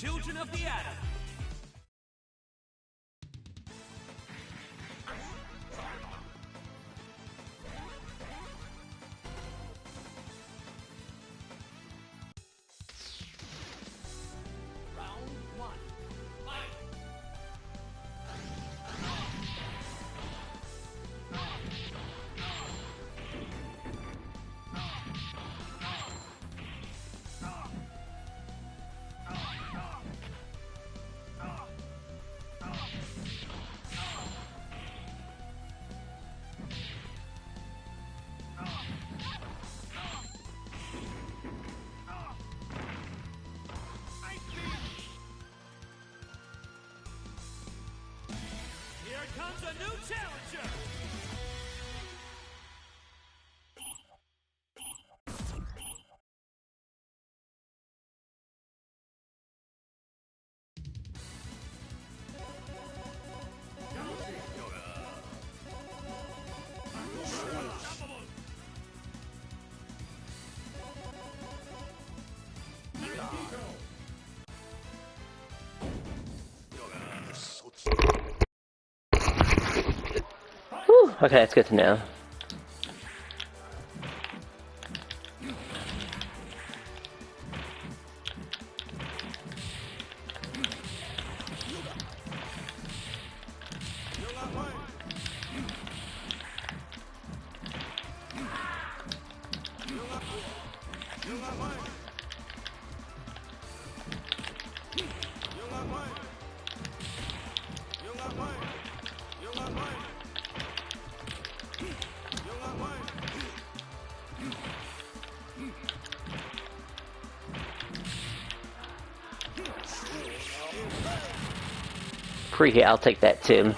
children of the atom. Comes a new challenger! Whew, okay, that's good to know. Pre-hit, I'll take that too.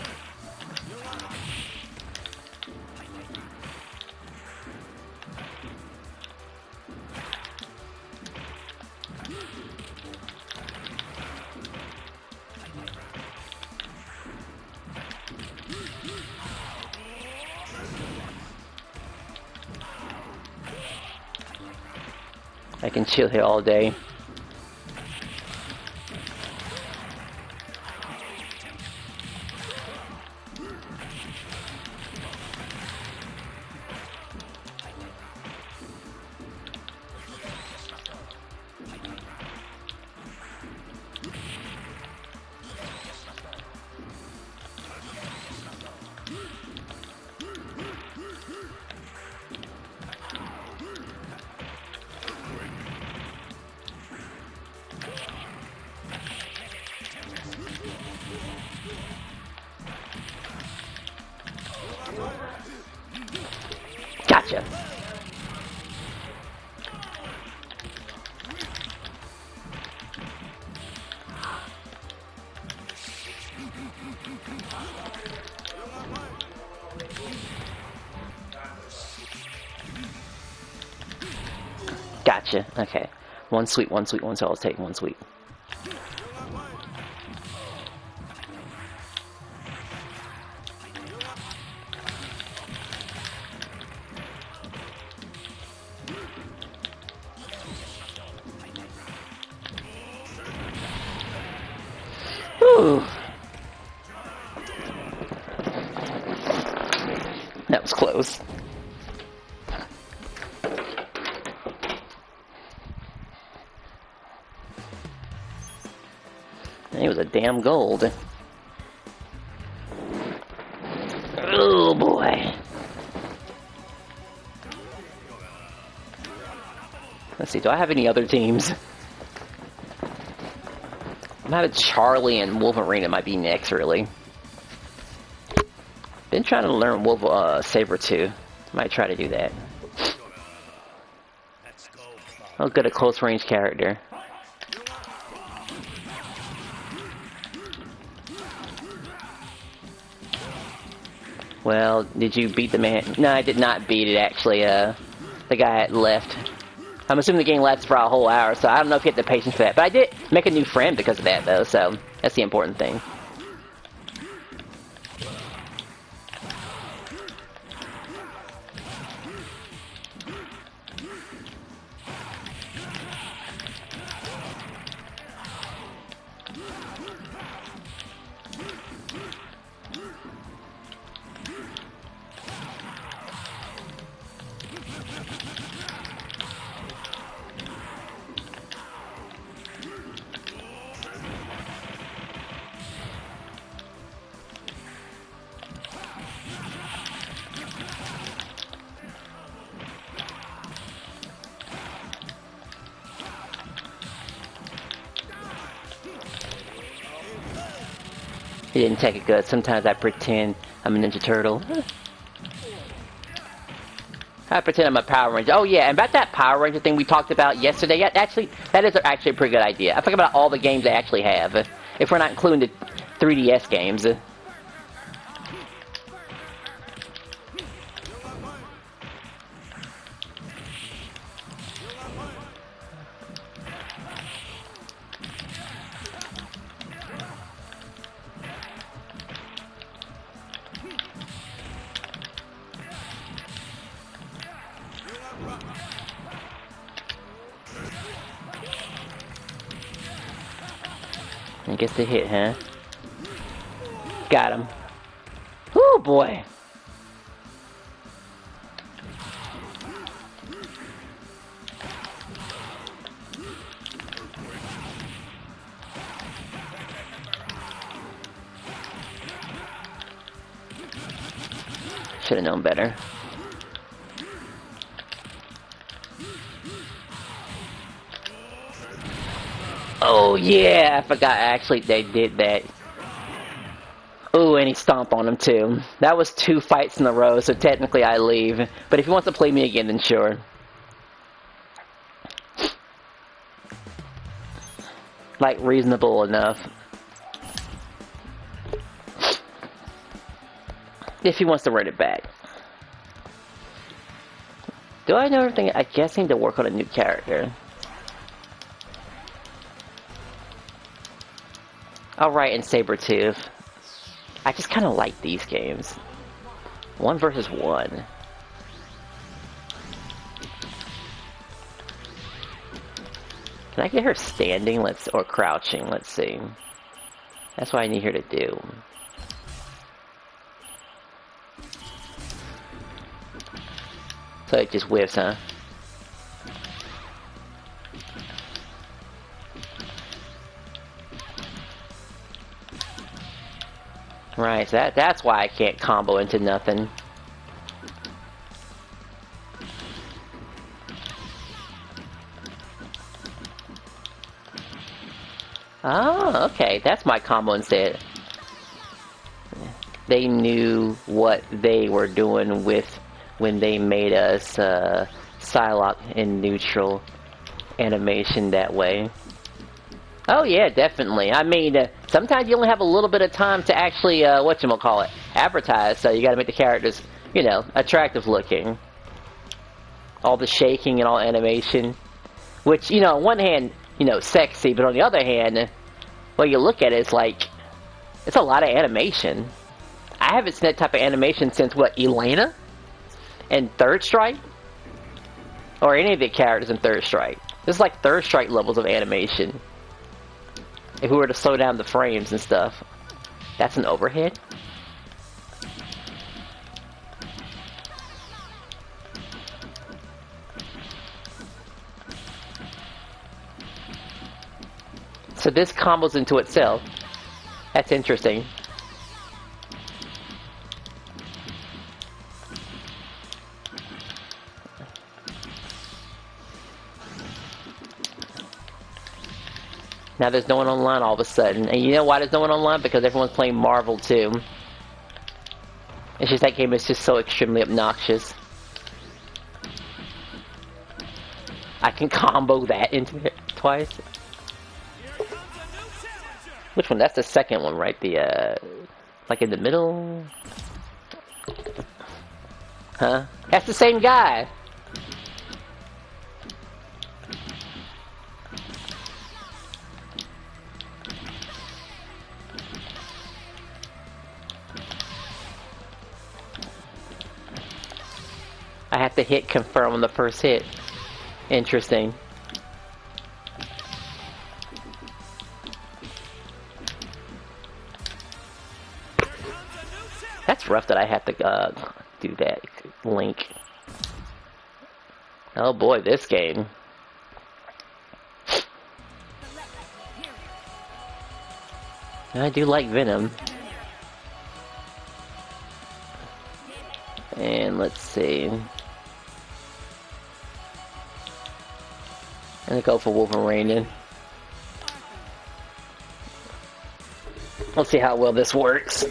I can chill here all day. Gotcha. Gotcha. Okay. One sweet, so I'll take one sweet. Whew. That was close. It was a damn gold. Oh boy. Let's see, do I have any other teams? I'm having Charlie and Wolverine. It might be next, really. Been trying to learn Saber too. Might try to do that. I'll get a close range character. Well, did you beat the man? No, I did not beat it, actually. The guy left. I'm assuming the game lasts for a whole hour, so I don't know if you have the patience for that. But I did make a new friend because of that, though, so that's the important thing. He didn't take it good. Sometimes I pretend I'm a Ninja Turtle. I pretend I'm a Power Ranger. Oh yeah, and about that Power Ranger thing we talked about yesterday, yeah, actually, that is actually a pretty good idea. I forgot about all the games they actually have, if we're not including the 3DS games. I guess the hit, huh? Got him. Whoo, boy. Should have known better. Oh yeah, I forgot actually they did that. Ooh, and he stomped on him too. That was 2 fights in a row, so technically I leave. But if he wants to play me again, then sure. Like, reasonable enough. If he wants to run it back. Do I know everything? I guess I need to work on a new character. Alright, and Sabretooth. I just kind of like these games. 1 versus 1. Can I get her standing? Or crouching? Let's see. That's what I need her to do. So it just whiffs, huh? Right, so that's why I can't combo into nothing. Oh, okay, that's my combo instead. They knew what they were doing with when they made us Psylocke in neutral animation that way. Oh yeah, definitely. I mean, sometimes you only have a little bit of time to actually, whatchamacallit, advertise, so you gotta make the characters, you know, attractive looking. All the shaking and all animation. Which, you know, on one hand, you know, sexy, but on the other hand, well, you look at it, it's like, it's a lot of animation. I haven't seen that type of animation since, what, Elena? And Third Strike? Or any of the characters in Third Strike. This is like Third Strike levels of animation. If we were to slow down the frames and stuff. That's an overhead? So this combos into itself. That's interesting. Now there's no one online all of a sudden. And you know why there's no one online? Because everyone's playing Marvel too. It's just that game is just so extremely obnoxious. I can combo that into it twice. Which one? That's the second one, right? The, like in the middle? Huh? That's the same guy! I have to hit confirm on the first hit. Interesting. That's rough that I have to do that link. Oh boy, this game. I do like Venom. And let's see. I'm gonna go for Wolverine then. Let's see how well this works.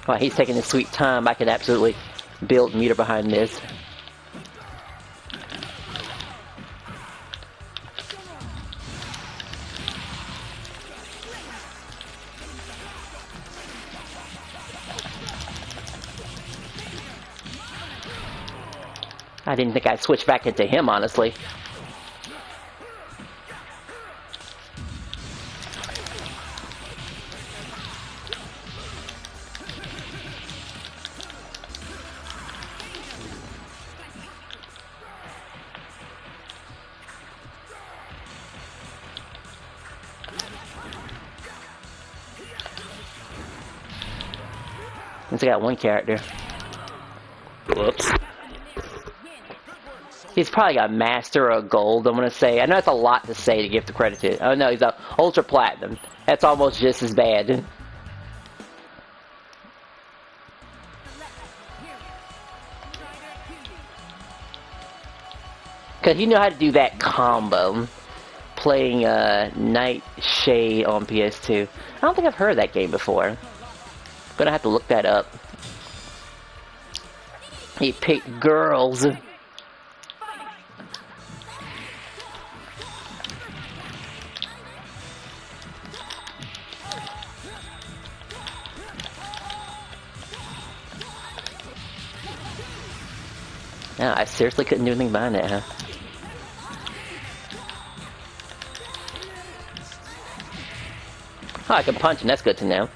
While he's taking his sweet time, I could absolutely build meter behind this. I didn't think I'd switch back into him, honestly. Since I got one character. Whoops. He's probably got Master or Gold, I'm gonna say. I know that's a lot to say to give the credit to. Oh no, he's a Ultra Platinum. That's almost just as bad. Because you know how to do that combo. Playing Nightshade on PS2. I don't think I've heard of that game before. Gonna have to look that up. He picked girls. No, I seriously couldn't do anything behind that, huh? Oh, I can punch him, that's good to know.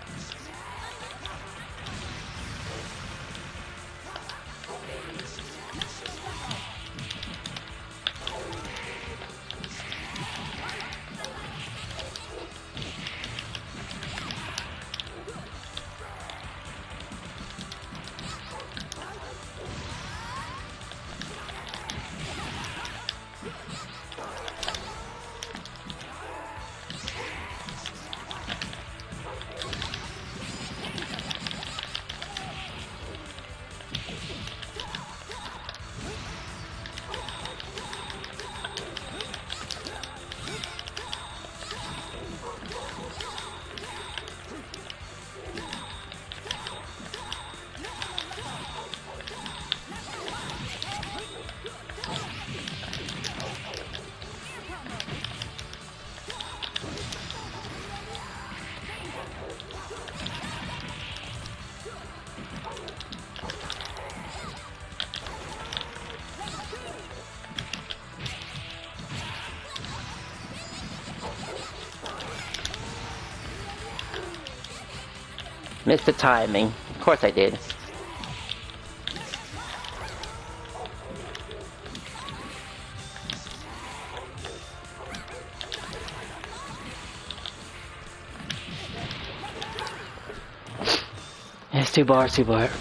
Missed the timing. Of course I did. It's 2 bars, 2 bars.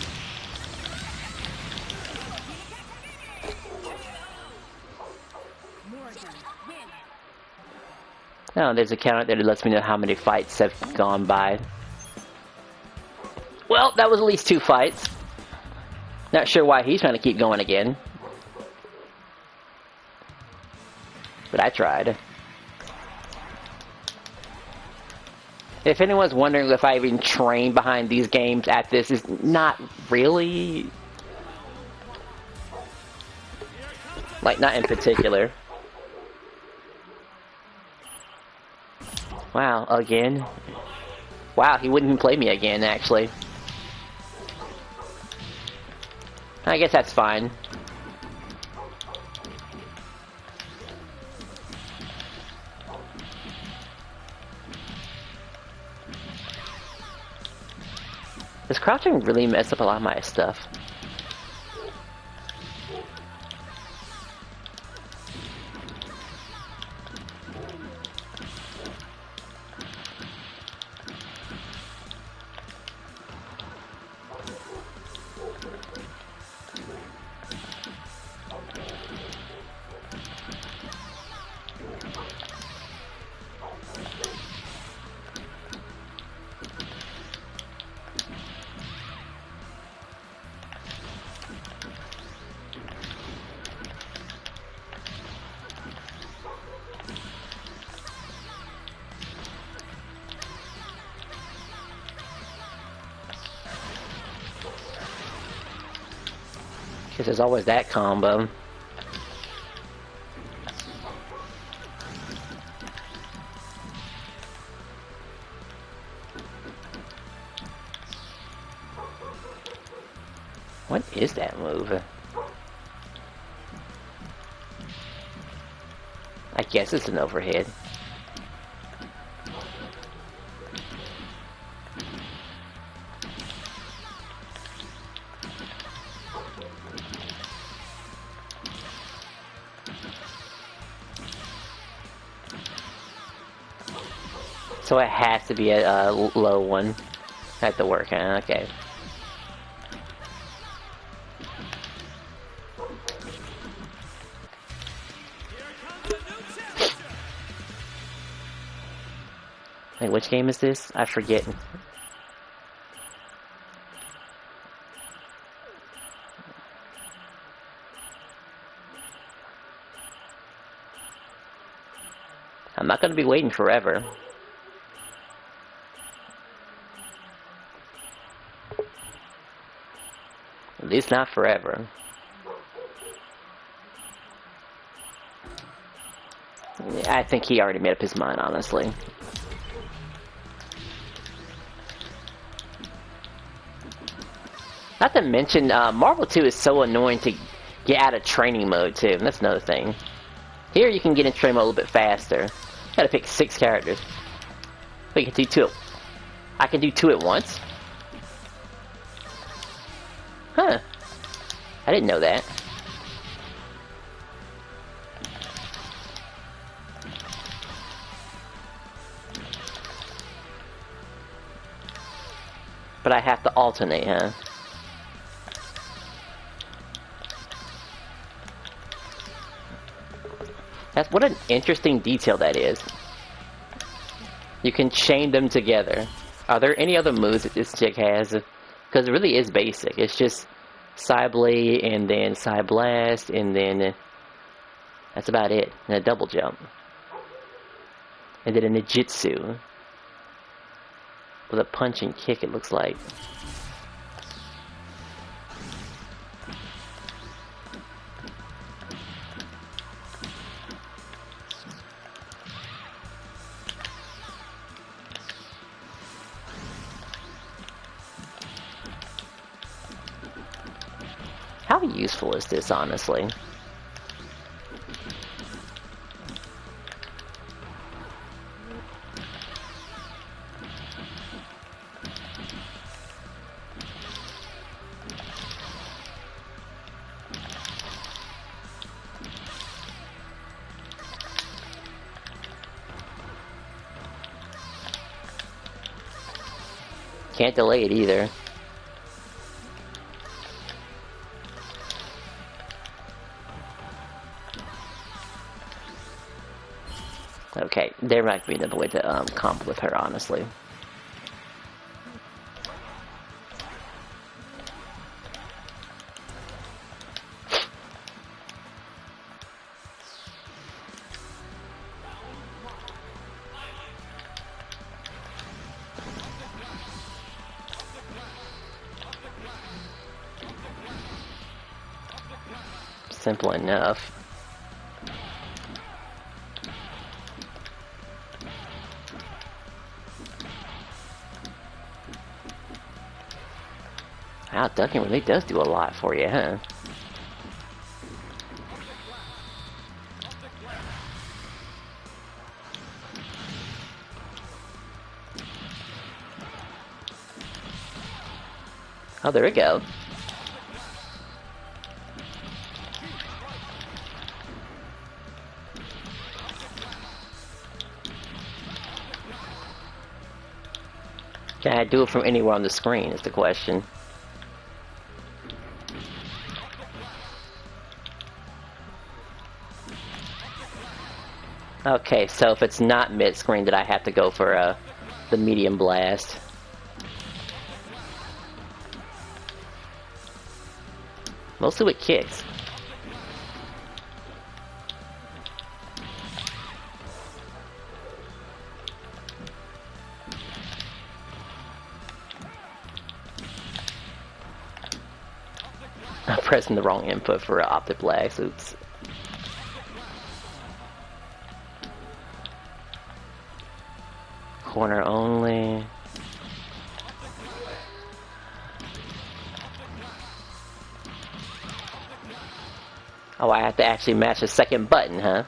Oh, there's a counter there that lets me know how many fights have gone by. Well, that was at least 2 fights. Not sure why he's trying to keep going again. But I tried. If anyone's wondering if I even train behind these games at this, is not really. Like, not in particular. Wow, again? Wow, he wouldn't even play me again, actually. I guess that's fine. Does crouching really mess up a lot of my stuff? Because there's always that combo. What is that move? I guess it's an overhead. So it has to be a low one. I have to work on it. Okay. Wait, which game is this? I forget. I'm not going to be waiting forever. At least not forever. I think he already made up his mind, honestly. Not to mention, Marvel 2 is so annoying to get out of training mode, too. That's another thing. Here you can get in training mode a little bit faster. Gotta pick 6 characters. We can do 2. I can do 2 at once? Huh. I didn't know that. But I have to alternate, huh? That's what an interesting detail that is. You can chain them together. Are there any other moves that this chick has? Because it really is basic. It's just Psy-Blade and then Psy-Blast and then that's about it. And a double jump. And then a Ninjutsu. With a punch and kick, it looks like. How useful is this, honestly? Can't delay it either. Okay, there might be another way to comp with her, honestly. Simple enough. Wow, ducking really does do a lot for you, huh? Oh, there we go. Can I do it from anywhere on the screen is the question. Okay, so if it's not mid-screen, then I have to go for the medium blast. Mostly with kicks. I'm pressing the wrong input for optic blast. Oops. Corner only. Oh, I have to actually match the second button, huh?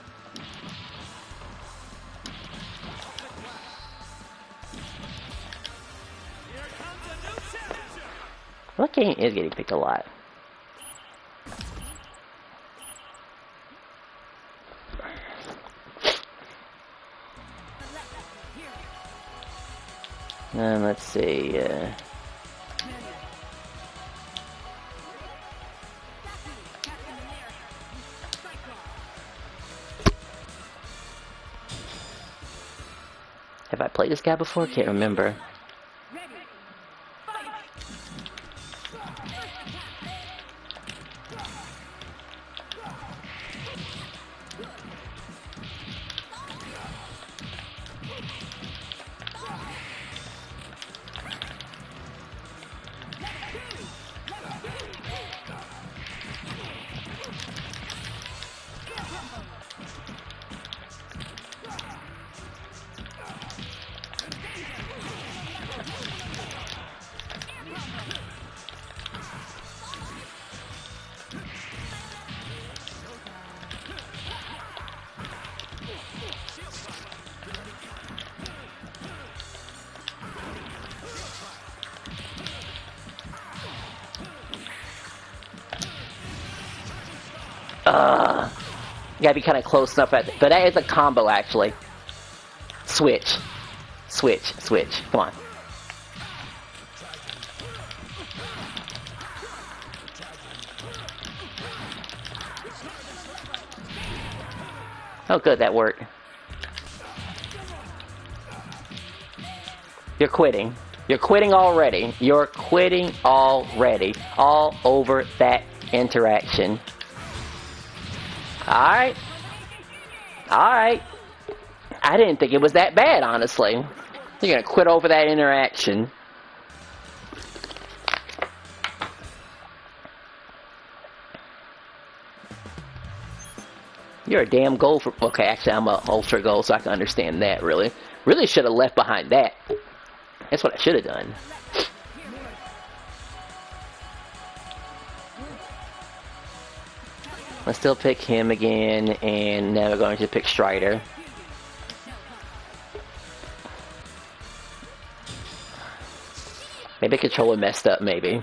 What game is getting picked a lot? Let's see. Have I played this guy before? Can't remember. You gotta be kind of close enough at, but that is a combo actually. Switch, switch, switch. Come on. Oh, good, that worked. You're quitting. You're quitting already. You're quitting already. All over that interaction. Alright. Alright. I didn't think it was that bad, honestly. You're gonna quit over that interaction. You're a damn goal for... Okay, actually, I'm a ultra goal, so I can understand that, really. Really should have left behind that. That's what I should have done. Let's still pick him again, and now we're going to pick Strider. Maybe controller messed up, maybe.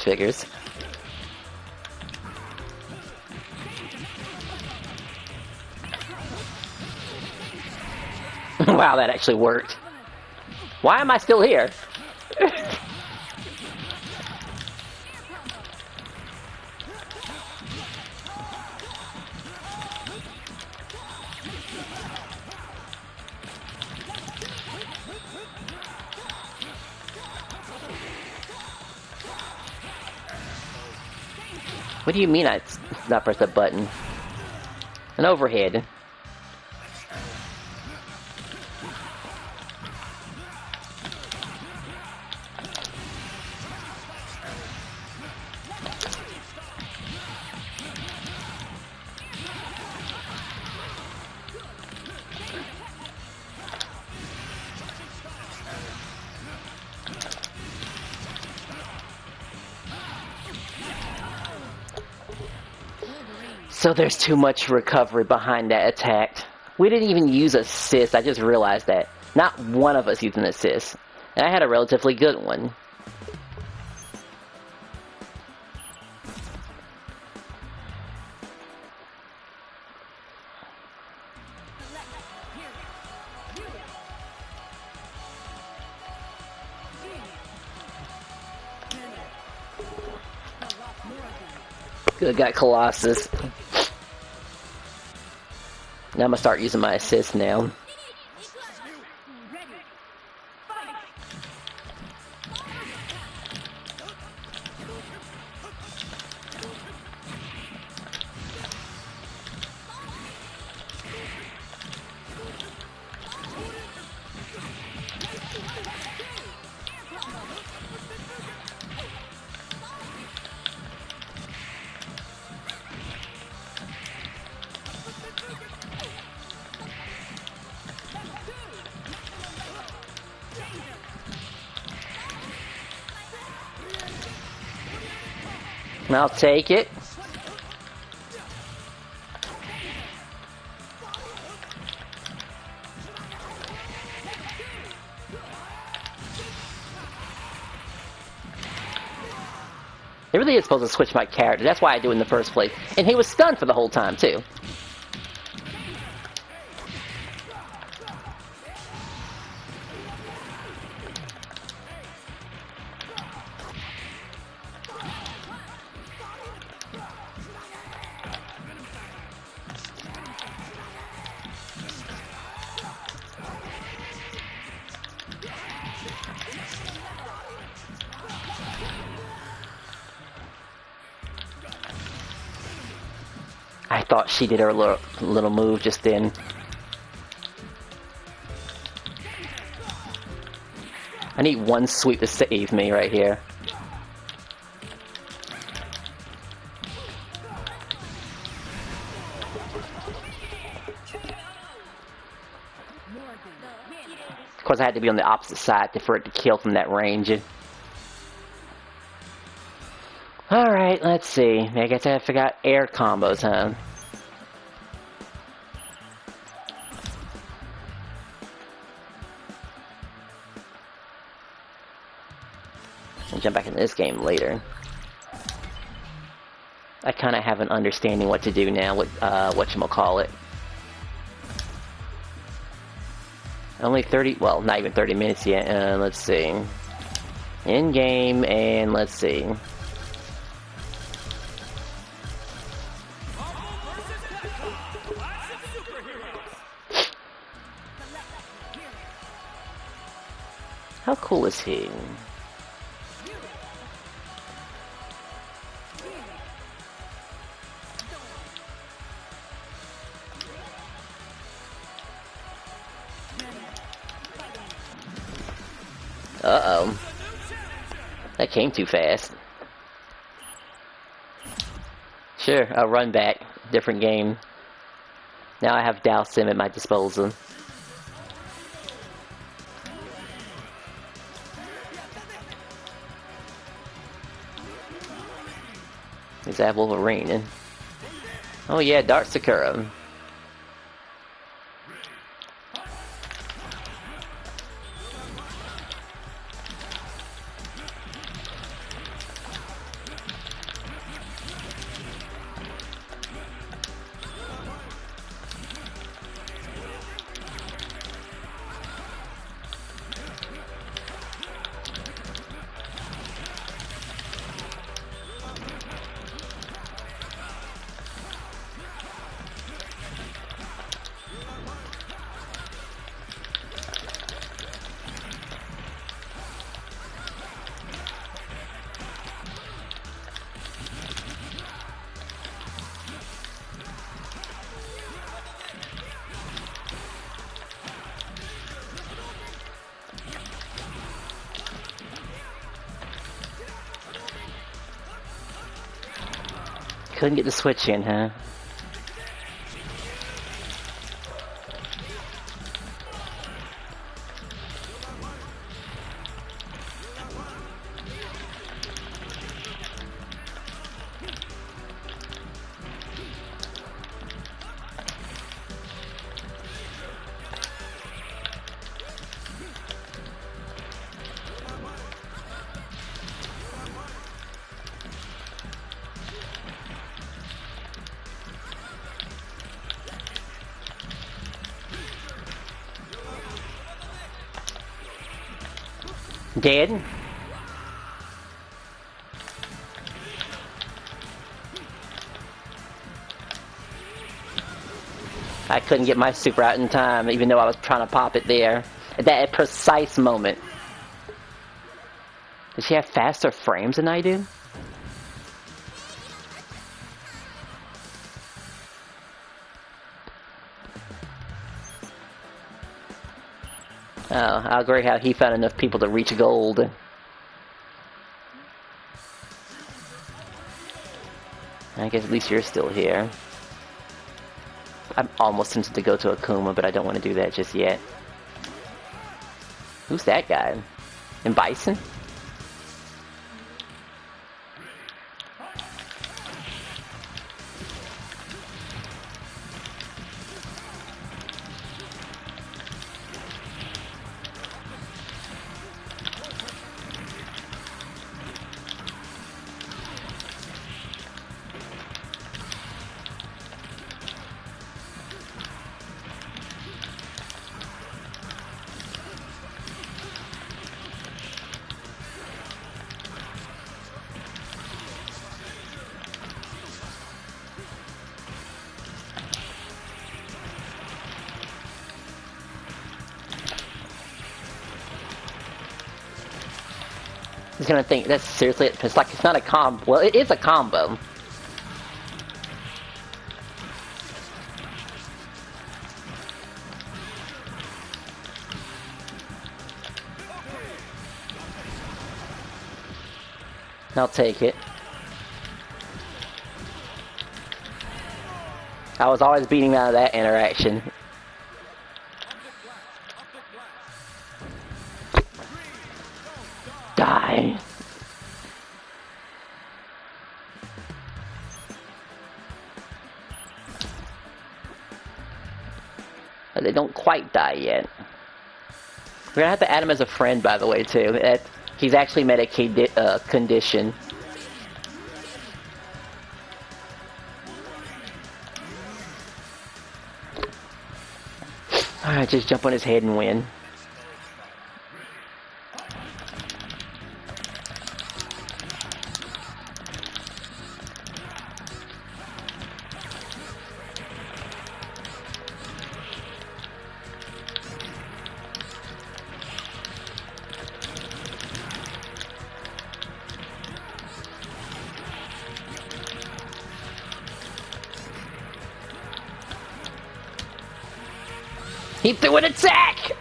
Figures. Wow, that actually worked. Why am I still here? What do you mean I not press the button? An overhead. So there's too much recovery behind that attack. We didn't even use assist, I just realized that. Not one of us used an assist. And I had a relatively good one. Good, got Colossus. Now I'm gonna start using my assist now. I'll take it. It really is supposed to switch my character. That's why I do it in the first place. And he was stunned for the whole time, too. I thought she did her little move just then. I need one sweep to save me right here. Of course, I had to be on the opposite side for it to kill from that range. Alright, let's see. I guess I forgot air combos, huh? I'll jump back into this game later. I kind of have an understanding what to do now with whatchamacallit. Only 30, well, not even 30 minutes yet. Let's see. In game, and let's see. How cool is he? Uh-oh. That came too fast. Sure, I'll run back. Different game. Now I have Dow Sim at my disposal. Is that Wolverine? Oh yeah, Dark Sakura. Couldn't get the switch in, huh? Dead? I couldn't get my super out in time, even though I was trying to pop it there. At that precise moment. Does she have faster frames than I do? Oh, I agree how he found enough people to reach gold. I guess at least you're still here. I'm almost tempted to go to Akuma, but I don't want to do that just yet. Who's that guy? And Bison? He's gonna think that's seriously. It's like it's not a combo. Well, it is a combo. I'll take it. I was always beating him out of that interaction. Die. But they don't quite die yet. We're gonna have to add him as a friend, by the way, too. He's actually met a condition. Alright, just jump on his head and win. He threw an attack!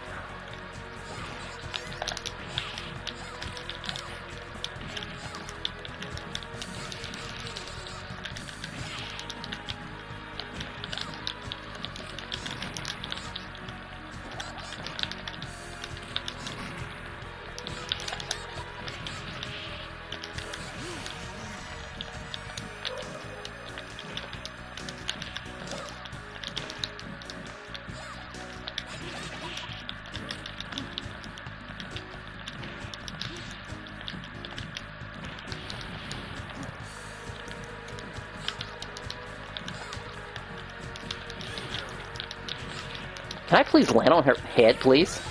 Can I please land on her head, please?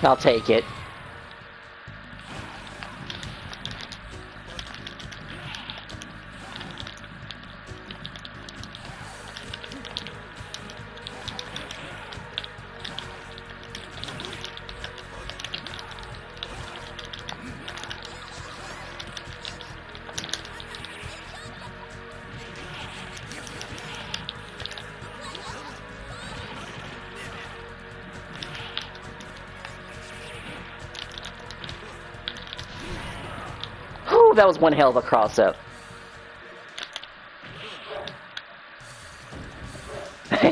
I'll take it. That was one hell of a cross-up.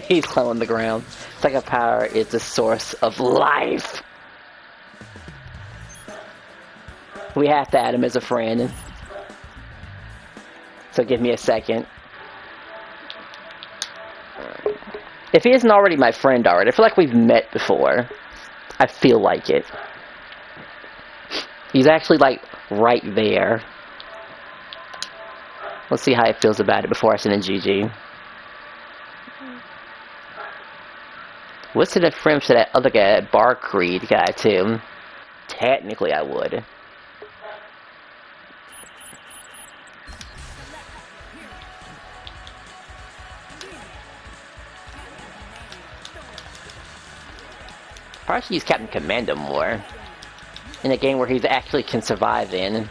He's low on the ground. Psychic power is the source of life. We have to add him as a friend. So give me a second. If he isn't already my friend already, I feel like we've met before. I feel like it. He's actually like right there. Let's see how he feels about it before I send in GG. What's the difference to that other guy, that Bar Creed guy, too? Technically, I would. Probably should use Captain Commando more. In a game where he actually can survive in.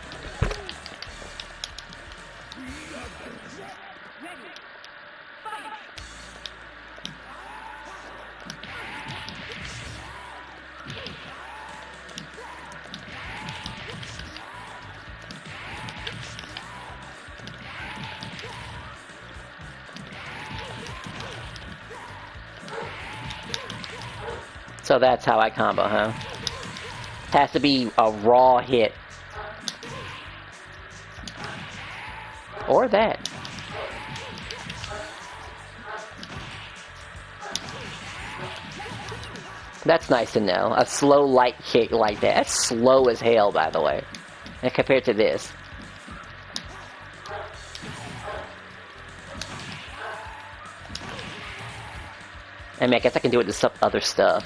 So that's how I combo, huh? Has to be a raw hit. Or that. That's nice to know. A slow, light kick like that. That's slow as hell, by the way. And compared to this. I mean, I guess I can do it to some other stuff.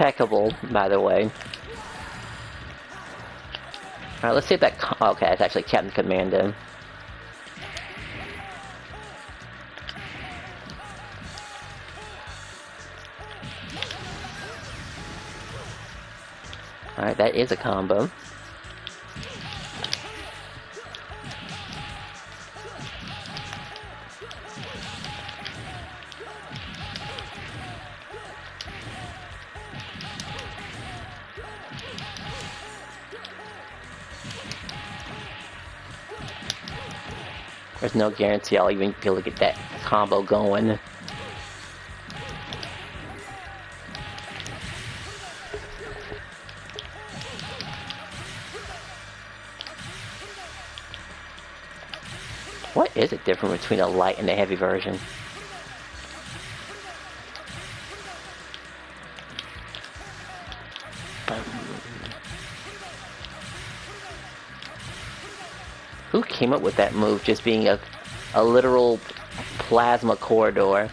attackable, by the way. Alright, let's see if that... okay, it's actually Captain Commando. Alright, that is a combo. There's no guarantee I'll even be able to get that combo going. What is it different between a light and a heavy version? Who came up with that move, just being a literal plasma corridor?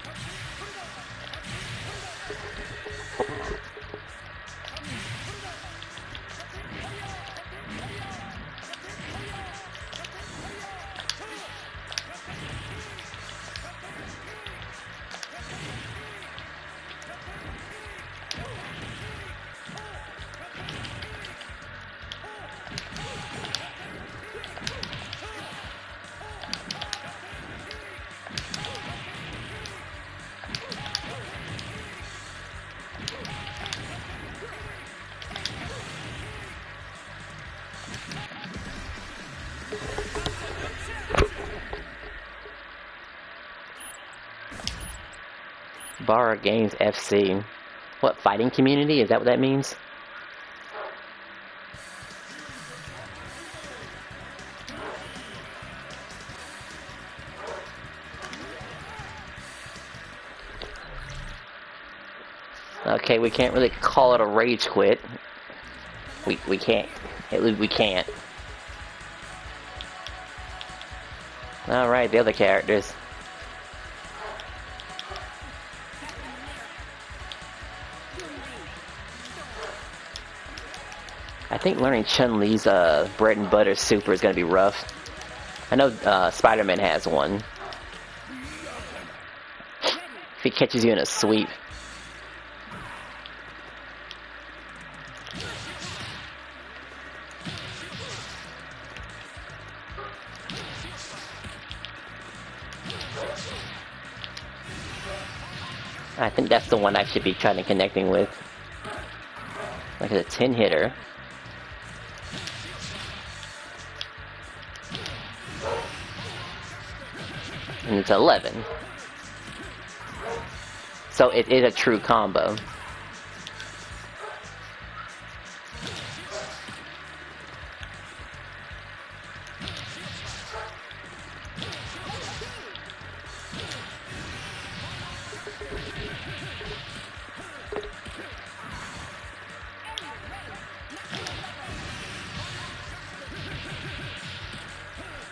Bar Games FC. What, fighting community? Is that what that means? Okay, we can't really call it a rage quit. We can't. At least we can't. Alright, the other characters. I think learning Chun-Li's bread and butter super is going to be rough. I know Spider-Man has one. If he catches you in a sweep. I think that's the one I should be trying to connecting with. Like a 10 hitter. And it's 11. So it is a true combo.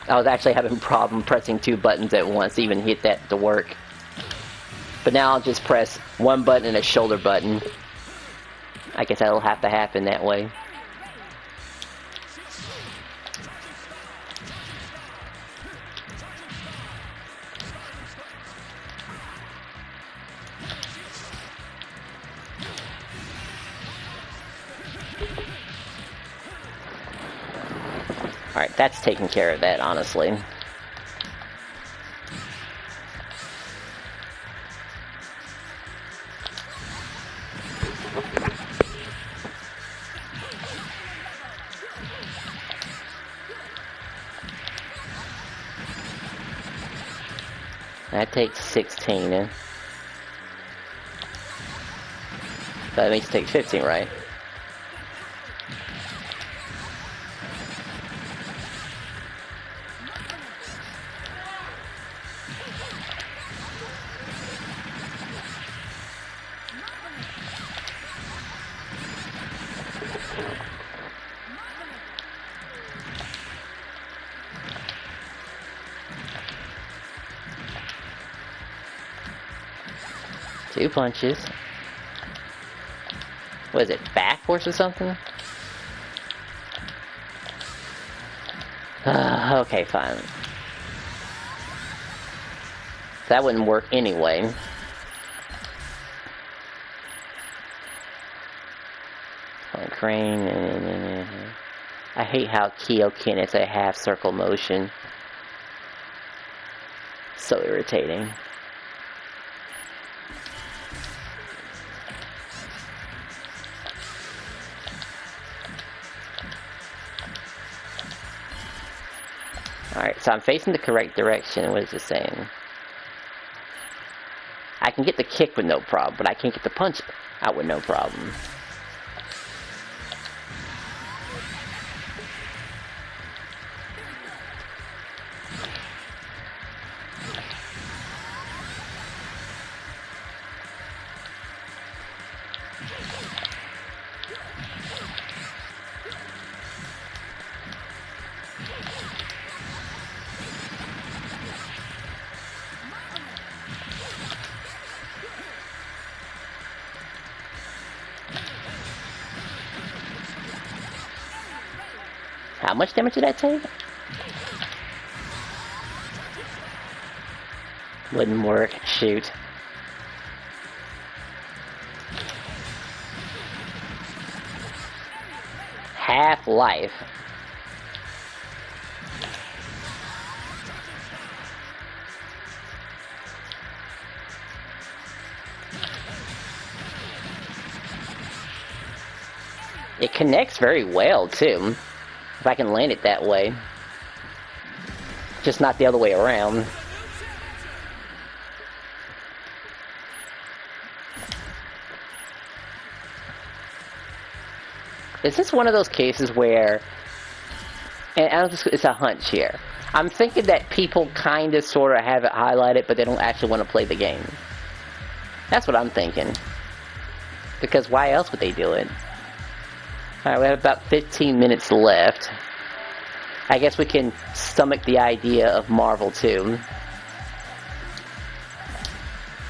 I was actually having a problem pressing 2 buttons at once to even hit that to work. But now I'll just press 1 button and a shoulder button. I guess that'll have to happen that way. Alright, that's taking care of that, honestly. That takes 16, eh? That means it takes 15, right? Two punches. What is it, backwards or something? Okay, fine. That wouldn't work anyway. Crane. I hate how Kyokin is a half circle motion. So irritating. Alright, so I'm facing the correct direction. What is it saying? I can get the kick with no problem, but I can't get the punch out with no problem. How much damage did that take? Wouldn't work. Shoot. Half-life. It connects very well, too. If I can land it that way. Just not the other way around. Is this one of those cases where, and I don't just, it's a hunch here, I'm thinking that people kind of sort of have it highlighted, but they don't actually want to play the game. That's what I'm thinking. Because why else would they do it? Alright, we have about 15 minutes left. I guess we can stomach the idea of Marvel 2.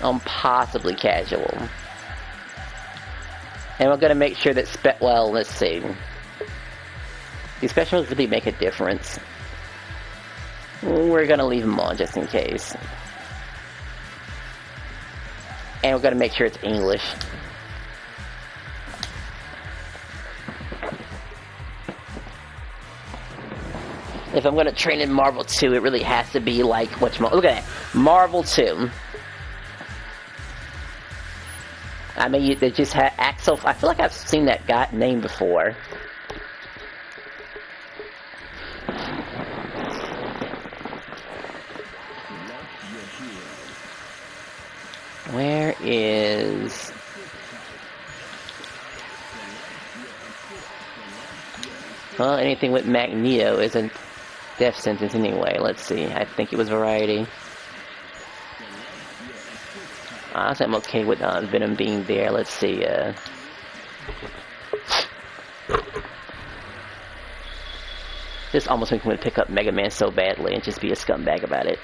On possibly casual. And we're going to make sure that well, let's see. These specials really make a difference. We're going to leave them on just in case. And we're going to make sure it's English. If I'm going to train in Marvel 2, it really has to be like, look at that, Marvel 2. I mean, they just had Axel, I feel like I've seen that guy name before. Where is... Well, anything with Magneto is a death sentence anyway. Let's see. I think it was Variety. Honestly, I'm okay with Venom being there. Let's see. This almost makes me want to pick up Mega Man so badly and just be a scumbag about it.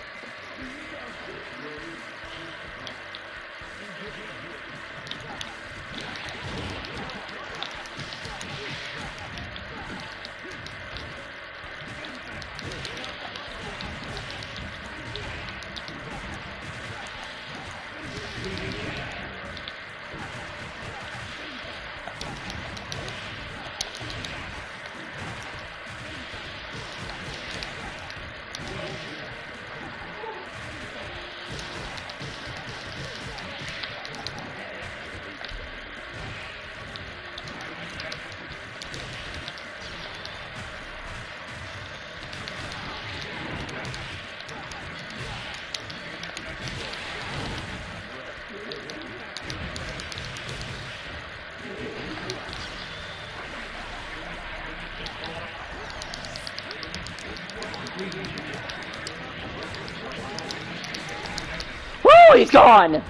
Woo! He's gone!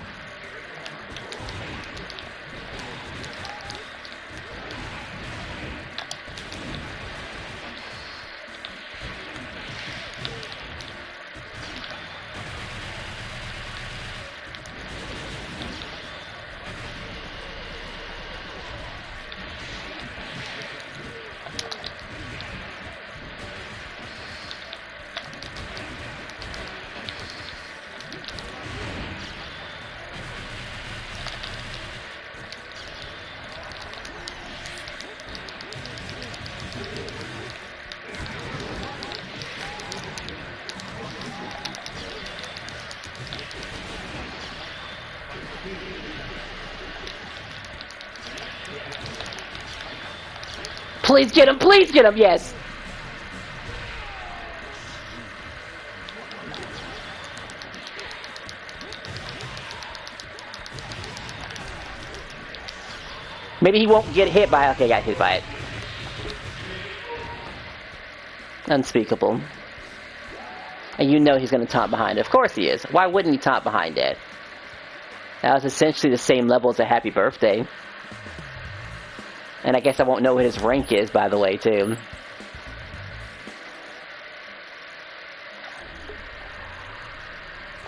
Please get him! Please get him! Yes! Maybe he won't get hit by it. Okay, got hit by it. Unspeakable. And you know he's going to taunt behind it. Of course he is. Why wouldn't he taunt behind it? That was essentially the same level as a happy birthday. And I guess I won't know what his rank is, by the way, too.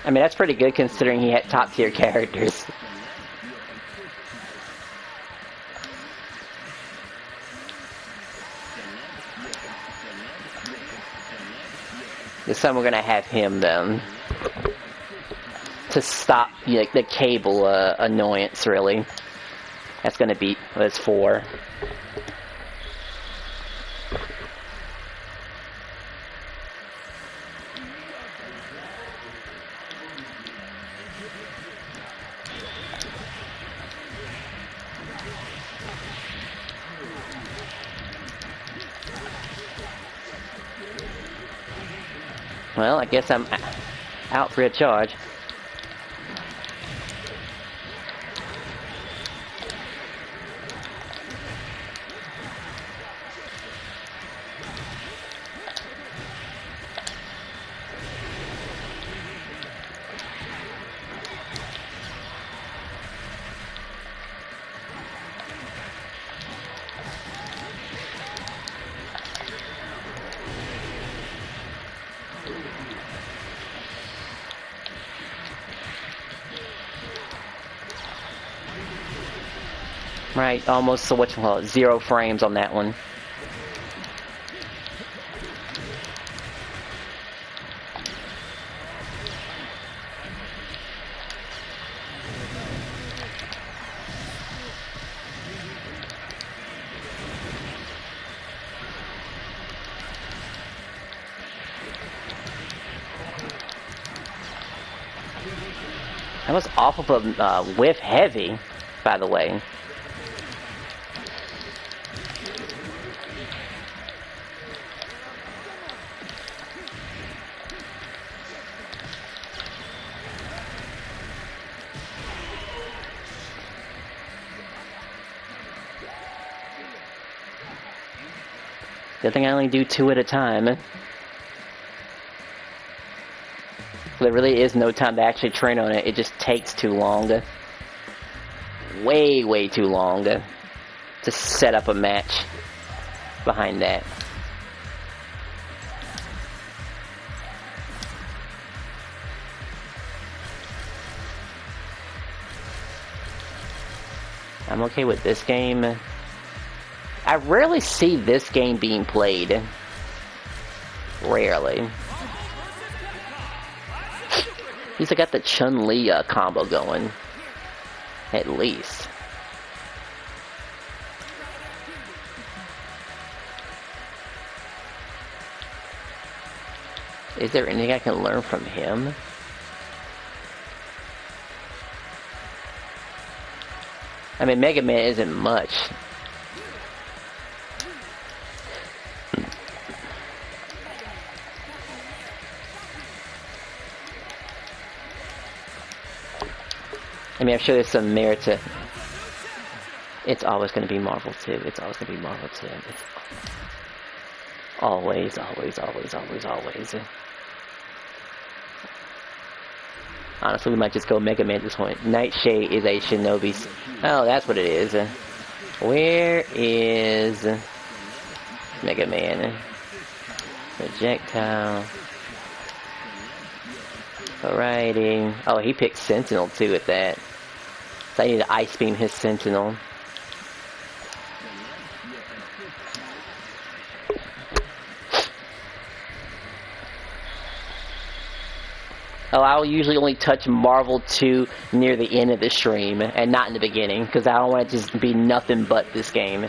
I mean, that's pretty good considering he had top tier characters. This time we're gonna have him then to stop the cable annoyance. Really, that's gonna be what it's for. Well, I guess I'm out for a charge. Right, almost so what you call it, 0 frames on that one. That was off of a whiff heavy, by the way. Good thing I only do 2 at a time. There really is no time to actually train on it. It just takes too long. Way, way too long to set up a match behind that. I'm okay with this game. I rarely see this game being played. Rarely. At least I got the Chun-Li combo going. At least. Is there anything I can learn from him? I mean, Mega Man isn't much. I mean, I'm sure there's some merit to... It's always going to be Marvel 2. It's always going to be Marvel 2. It's always, always, always, always, always. Honestly, we might just go Mega Man at this point. Nightshade is a shinobi. Oh, that's what it is. Where is Mega Man? Projectile. Variety. Oh, he picked Sentinel too at that. So I need to Ice Beam his Sentinel. Oh, I'll usually only touch Marvel 2 near the end of the stream, and not in the beginning, because I don't want it to just be nothing but this game.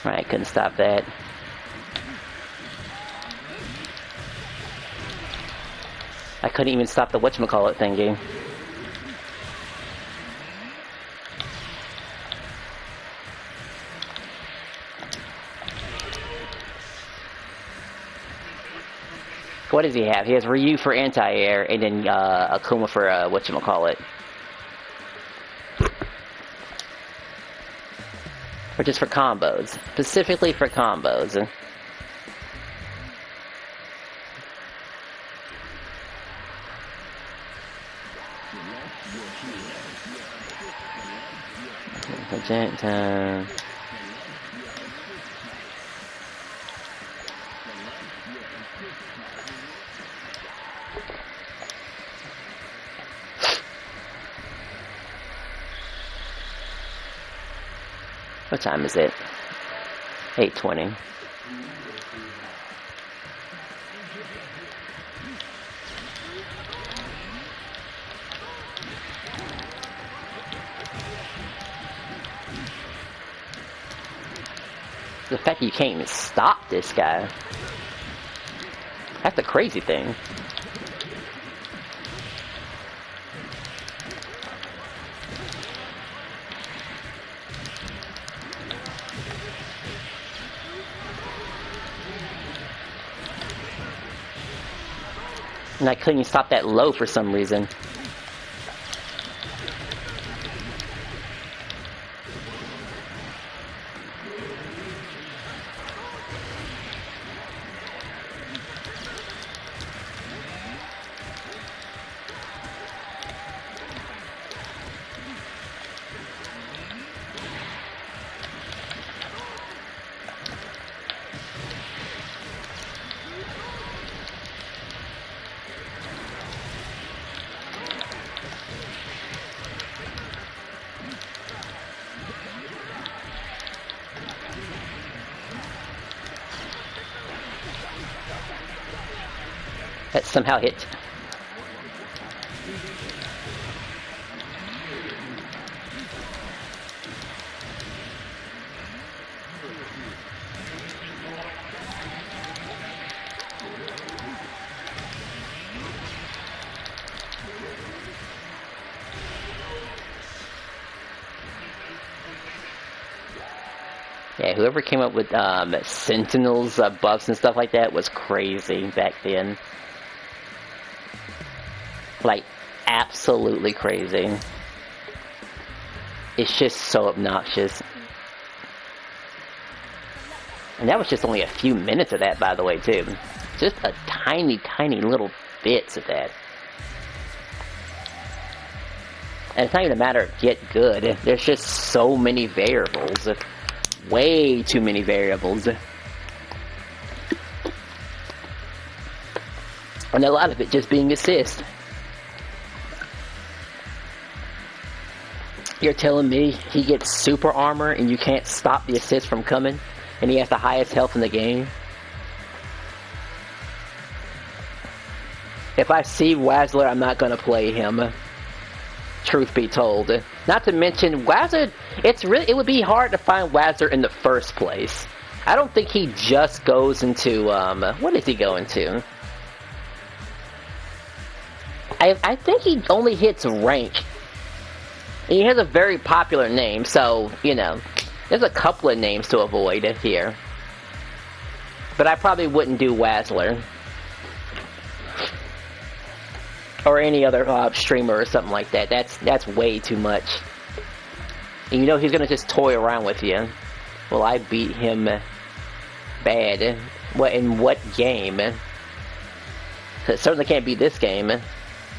Right, couldn't stop that. I couldn't even stop the whatchamacallit thingy. What does he have? He has Ryu for anti-air, and then Akuma for whatchamacallit. Or just for combos. Specifically for combos. Magenta. What time is it? 8:20. The fact that you can't even stop this guy. That's the crazy thing. And I couldn't even stop that low for some reason. That somehow hit. Yeah, whoever came up with Sentinels buffs and stuff like that was crazy back then. Like, absolutely crazy. It's just so obnoxious. And that was just only a few minutes of that, by the way, too. Just a tiny, tiny little bits of that. And it's not even a matter of get good. There's just so many variables. Way too many variables. And a lot of it just being assist. You're telling me he gets super armor and you can't stop the assist from coming? And he has the highest health in the game? If I see Wazler, I'm not going to play him. Truth be told. Not to mention, Wazler, it would be hard to find Wazler in the first place. I don't think he just goes into, what does he go into? I think he only hits rank. He has a very popular name, so, you know, there's a couple of names to avoid here. But I probably wouldn't do Wazler. Or any other streamer or something like that. That's way too much. And you know he's gonna just toy around with you. Well, I beat him bad. What, in what game? It certainly can't be this game.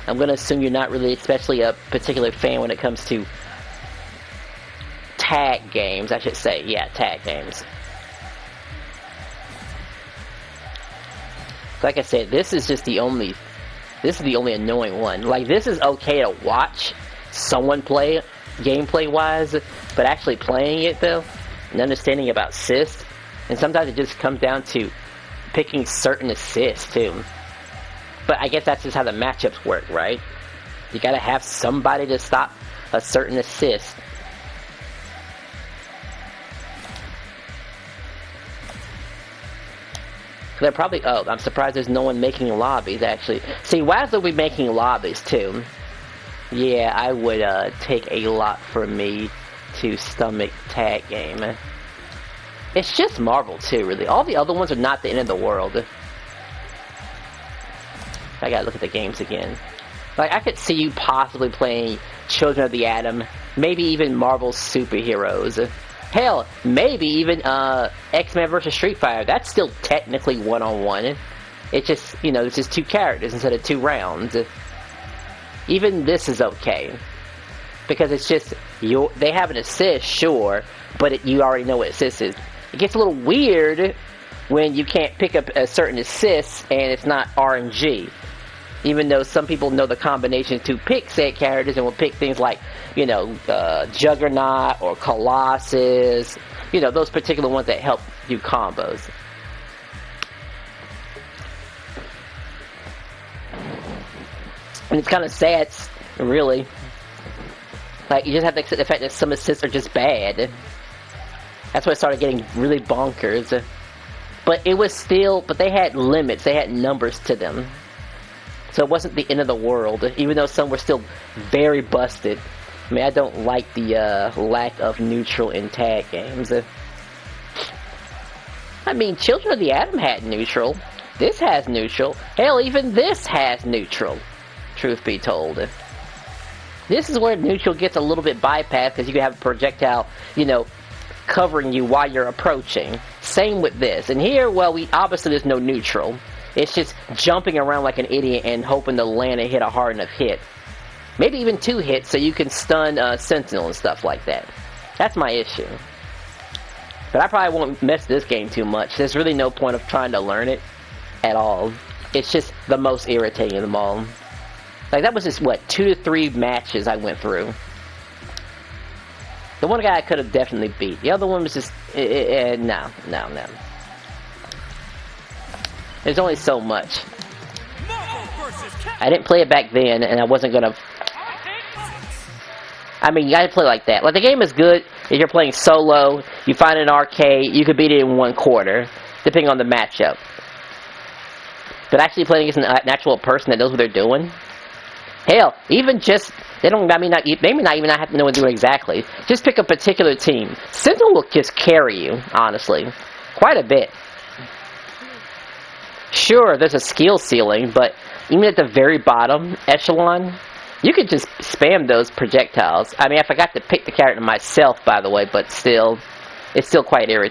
I'm gonna assume you're not really especially a particular fan when it comes to tag games, I should say. Yeah, tag games. Like I said, this is the only annoying one. Like, this is okay to watch someone play, gameplay-wise, but actually playing it, though, and understanding about assists, and sometimes it just comes down to picking certain assists, too. But I guess that's just how the matchups work, right? You gotta have somebody to stop a certain assist. They're probably... Oh, I'm surprised there's no one making lobbies, actually. See, Wazza will be making lobbies, too. Yeah, I would take a lot for me to stomach tag game. It's just Marvel, too, really. All the other ones are not the end of the world. I gotta look at the games again. Like, I could see you possibly playing Children of the Atom, maybe even Marvel's superheroes. Hell, maybe even X-Men vs. Street Fighter. That's still technically one-on-one. It's just, you know, it's just 2 characters instead of 2 rounds. Even this is okay. Because it's just, they have an assist, sure, but you already know what assist is. It gets a little weird when you can't pick up a certain assist and it's not RNG. Even though some people know the combination to pick said characters and will pick things like, you know, Juggernaut or Colossus. You know, those particular ones that help do combos. And it's kind of sad, really. Like, you just have to accept the fact that some assists are just bad. That's why it started getting really bonkers. But it was still, but they had limits, they had numbers to them. So it wasn't the end of the world, even though some were still very busted. I mean, I don't like the lack of neutral in tag games. I mean, Children of the Atom had neutral. This has neutral. Hell, even this has neutral, truth be told. This is where neutral gets a little bit bypassed, because you can have a projectile, you know, covering you while you're approaching. Same with this. And here, well, obviously there's no neutral. It's just jumping around like an idiot and hoping to land and hit a hard enough hit. Maybe even 2 hits so you can stun Sentinel and stuff like that. That's my issue. But I probably won't mess this game too much. There's really no point of trying to learn it at all. It's just the most irritating of them all. Like, that was just, what, 2 to 3 matches I went through. The one guy I could have definitely beat. The other one was just... no. There's only so much. I didn't play it back then, and I wasn't gonna... I mean, you gotta play like that. Like, the game is good if you're playing solo, you find an arcade, you could beat it in 1 quarter, depending on the matchup. But actually playing against an actual person that knows what they're doing... Hell, even just... They don't... I mean, maybe not even have to know what they're doing exactly. Just pick a particular team. Sentinel will just carry you, honestly. Quite a bit. Sure, there's a skill ceiling, but even at the very bottom echelon, you could just spam those projectiles. I mean, I forgot to pick the character myself, by the way, but still, it's still quite irritating.